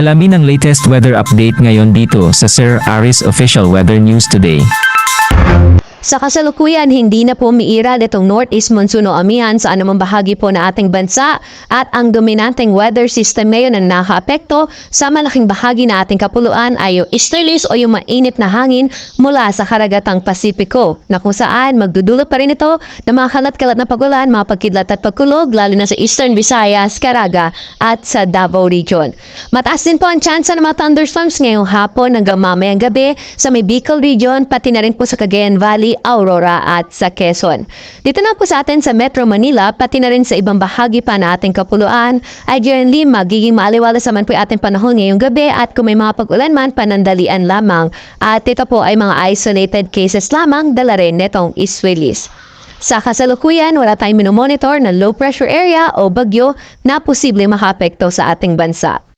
Alamin ang latest weather update ngayon dito sa Sir Aris Official Weather News Today. Sa kasalukuyan, hindi na po umiiral itong Northeast Monsoon o amihan sa anumang bahagi po na ating bansa at ang dominanteng weather system ngayon na nakaapekto sa malaking bahagi na ating kapuluan ay yung easterlies o yung mainit na hangin mula sa karagatang Pasipiko na kung saan magdudulot pa rin ito ng mga kalat-kalat na pagulan, mga pagkidlat at pagkulog lalo na sa Eastern Visayas, Caraga at sa Davao Region. Mataas din po ang tsansa ng mga thunderstorms ngayong hapon hanggang mamayang gabi sa may Bicol Region pati na rin po sa Cagayan Valley, Aurora at sa Quezon. Dito na po sa atin sa Metro Manila, pati na rin sa ibang bahagi pa na ating kapuluan, ay generally magiging maaliwalas naman po ating panahon ngayong gabi at kung may mga pag-ulan man, panandalian lamang. At ito po ay mga isolated cases lamang dala rin netong iswilis. Sa kasalukuyan, wala tayong minomonitor na low pressure area o bagyo na posibleng makaapekto sa ating bansa.